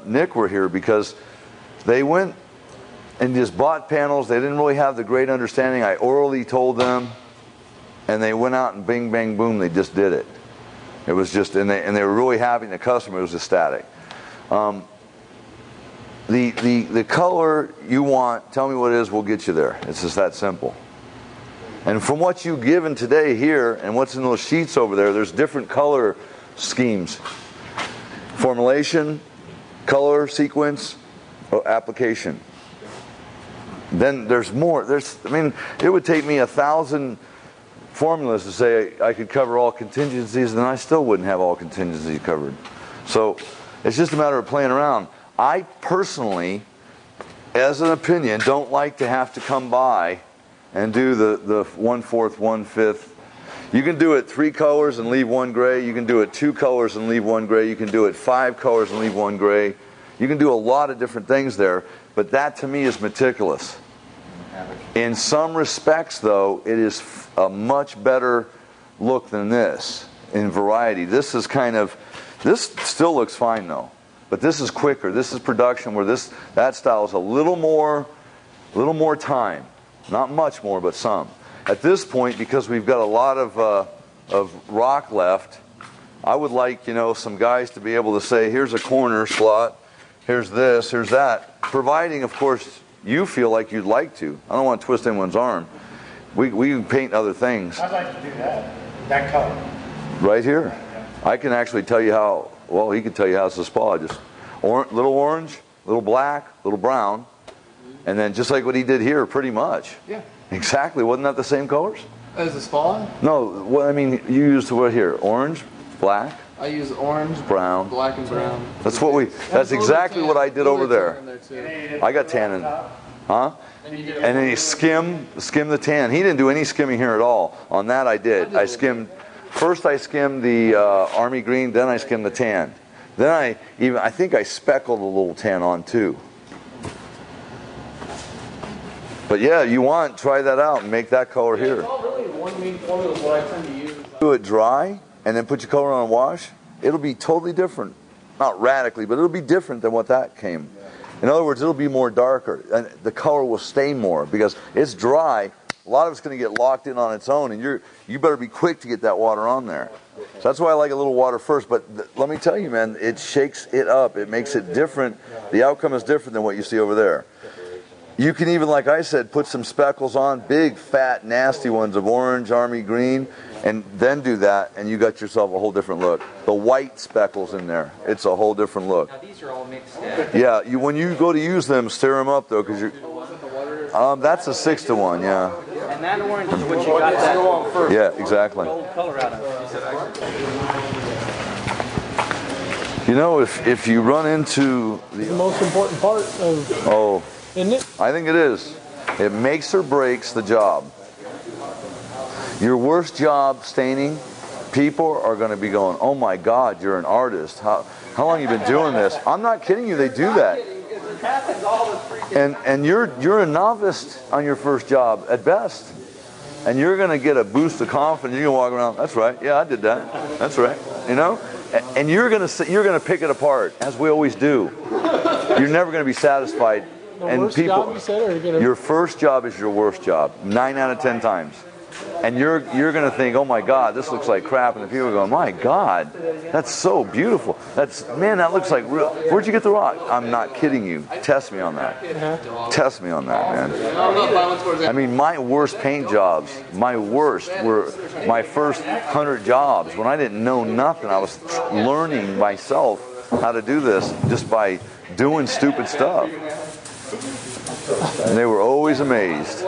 Nick were here, because they went and just bought panels. They didn't really have the great understanding. I orally told them, and they went out and bing, bang, boom, they just did it. It was just, and they were really happy. The customer was ecstatic. The color you want, tell me what it is, we'll get you there. It's just that simple. And from what you've given today here and what's in those sheets over there, there's different color schemes. Formulation, color, sequence, application. Then there's more. I mean, it would take me 1,000 formulas to say I could cover all contingencies, and then I still wouldn't have all contingencies covered. So it's just a matter of playing around. I personally, as an opinion, don't like to have to come by and do the 1/4, 1/5. You can do it 3 colors and leave 1 gray. You can do it 2 colors and leave 1 gray. You can do it 5 colors and leave 1 gray. You can do a lot of different things there, but that to me is meticulous. In some respects, though, it is a much better look than this in variety. This is kind of, this still looks fine though, but this is quicker. This is production where that style is a little more time. Not much more, but some. At this point, because we've got a lot of rock left, I would like, some guys to be able to say, here's a corner slot, here's this, here's that. Providing, of course, you feel like you'd like to. I don't want to twist anyone's arm. We can paint other things. I'd like to do that. That color. Right here. I can actually tell you how, well, he can tell you how it's a spa. Just little orange, little black, little brown. And then just like what he did here, pretty much. Yeah. Exactly. Wasn't that the same colors? As a spa? No. Well, I mean, you used what here? Orange, black. I use orange, brown, black, and brown. That's exactly what I did over there. I got tan in, huh? And then he skimmed the tan. He didn't do any skimming here at all. On that I did. First I skimmed the army green, then I skimmed the tan. Then I think I speckled a little tan on too. But yeah, try that out and make that color here. It's all really one main formula is what I tend to use. Do it dry and then put your color on a wash. It'll be totally different. Not radically, but it'll be different than what that came. In other words, it'll be more darker. And the color will stay more because it's dry. A lot of it's going to get locked in on its own, and you better be quick to get that water on there. So that's why I like a little water first. But let me tell you, man, it shakes it up. It makes it different. The outcome is different than what you see over there. You can even, like I said, put some speckles on, big, fat, nasty ones of orange, army green, and then do that, and you got yourself a whole different look. The white speckles in there, it's a whole different look. Now these are all mixed in. Yeah, when you go to use them, stir them up though, because you're. That's a 6-to-1, yeah. And that orange is what you got that Yeah, exactly. gold color out of. If you run into The most important part of, isn't it? I think it is. It makes or breaks the job. Your worst job staining, people are going to be going, oh my God, you're an artist. How long have you been doing this? I'm not kidding you, they do that. And you're a novice on your first job at best. And you're going to get a boost of confidence. You're going to walk around, that's right, yeah, I did that. That's right. And you're going to pick it apart, as we always do. You're never going to be satisfied. And people, your first job is your worst job, 9 out of 10 times. And you're going to think, oh my God, this looks like crap. And the people are going, my God, that's so beautiful. That looks like real. Where'd you get the rock? I'm not kidding you. Test me on that. Test me on that, man. I mean, my worst paint jobs, were my first 100 jobs when I didn't know nothing. I was learning myself how to do this just by doing stupid stuff. And they were always amazed. Do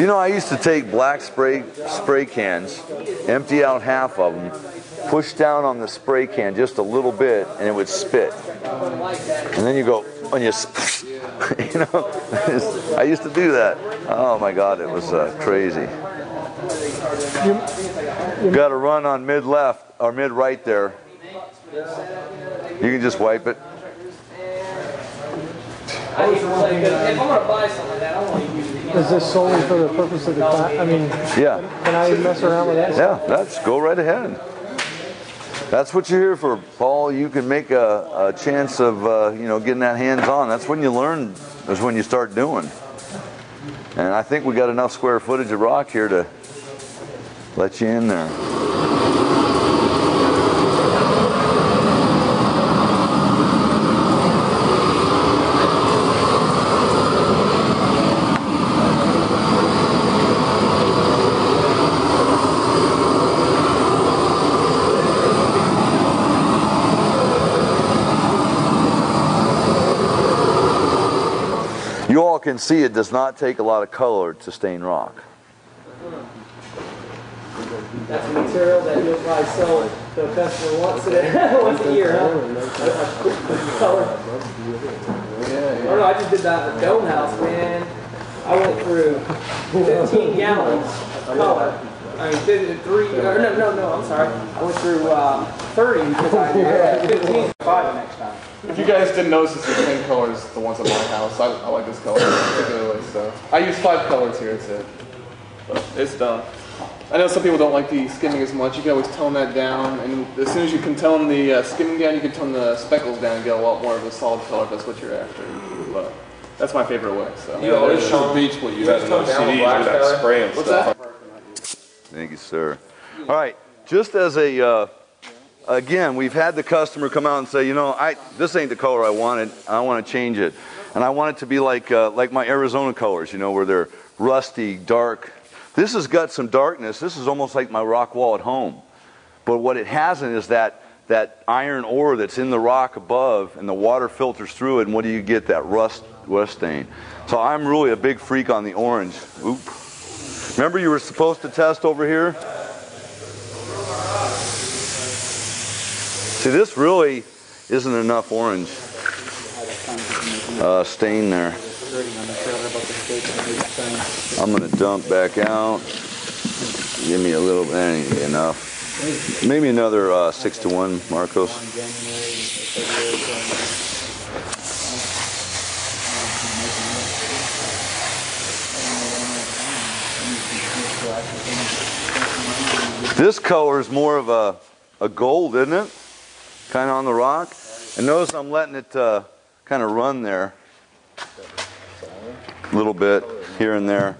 you know, I used to take black spray cans, empty out half of them, push down on the spray can just a little bit, and it would spit. And then you go, and I used to do that. Oh my God, it was crazy. You got to run on mid-left or mid-right there. You can just wipe it. If I'm going to buy something like that, I want to use it. Is this solely for the purpose of the class? I mean, yeah. Can I mess around with that? Yeah, go right ahead. That's what you're here for, Paul. You can make a chance of getting that hands on. That's when you learn. Is when you start doing. And I think we got enough square footage of rock here to let you in there. You all can see it does not take a lot of color to stain rock. That's a material that you'll probably sell to a customer once a year, huh? Color. Oh no, I just did that at the dome house, man. I went through 15 gallons of color. I mean, 53, no, I'm sorry. I went through 30 because I had 15. 5 next time. If you guys didn't notice, it's the same color as the ones at my house. I like this color particularly, so I use 5 colors here. It's it. But it's done. I know some people don't like the skimming as much. You can always tone that down, and as soon as you can tone the skimming down, you can tone the speckles down and get a lot more of a solid color if that's what you're after. But that's my favorite way. So You always show beach what you had in those CDs with that spray and what's stuff. that? Thank you, sir. All right, just as a, again, we've had the customer come out and say, this ain't the color I wanted. I want to change it. And I want it to be like my Arizona colors, where they're rusty, dark. This has got some darkness. This is almost like my rock wall at home. But what it hasn't is that iron ore that's in the rock above, and the water filters through it, and what do you get? That rust stain. So I'm really a big freak on the orange. Oop. Remember you were supposed to test over here? See, this really isn't enough orange stain there. I'm going to dump back out. Give me a little, that ain't enough. Maybe another 6 to 1, Marcos. This color is more of a gold, isn't it? Kind of on the rock. And notice I'm letting it kind of run there a little bit here and there.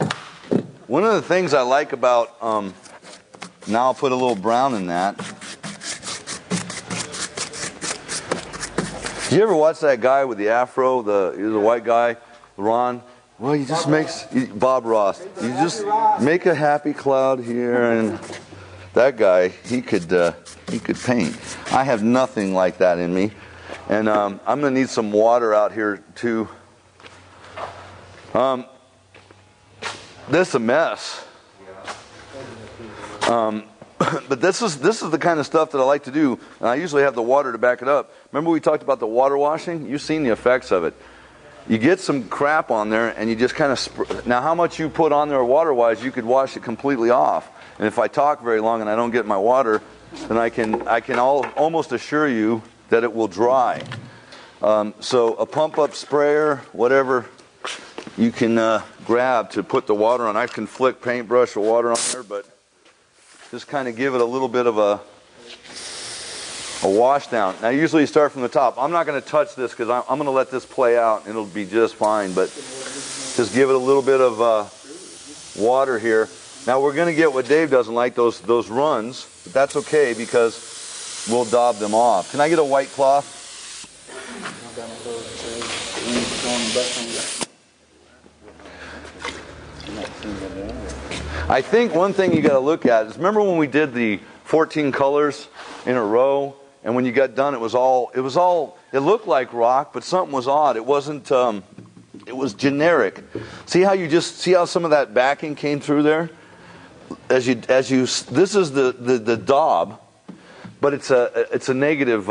One of the things I like about, now I'll put a little brown in that. You ever watch that guy with the afro, he's a white guy, Ron? Well, he just makes, Bob Ross, you just make a happy cloud here, and that guy, he could paint. I have nothing like that in me. And I'm going to need some water out here too. This is a mess. But this is the kind of stuff that I like to do, and I usually have the water to back it up. Remember we talked about the water washing? You've seen the effects of it. You get some crap on there, and you just kind of now how much you put on there water-wise, you could wash it completely off. And if I talk very long and I don't get my water, then I can almost assure you that it will dry. So a pump-up sprayer, whatever you can grab to put the water on. I can flick paintbrush or water on there, but just kind of give it a little bit of a wash down. Now usually you start from the top. I'm not going to touch this because I'm going to let this play out and it'll be just fine, but just give it a little bit of water here. Now we're going to get what Dave doesn't like, those runs, but that's okay because we'll daub them off. Can I get a white cloth? I think one thing you got to look at is, remember when we did the 14 colors in a row, and when you got done it looked like rock, but something was odd. It wasn't it was generic. See how some of that backing came through there? This is the daub, but it's a negative.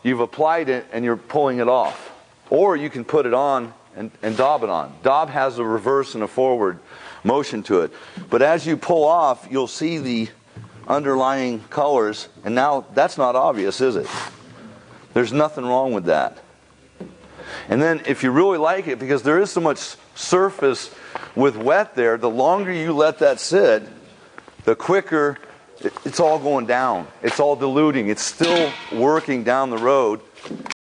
You've applied it and you're pulling it off, or you can put it on and daub it on. Daub has a reverse and a forward motion to it, but as you pull off, you'll see the underlying colors, and now that's not obvious, is it? There's nothing wrong with that. And then if you really like it, because there is so much surface with wet there, the longer you let that sit, the quicker it's all going down. It's all diluting. It's still working down the road.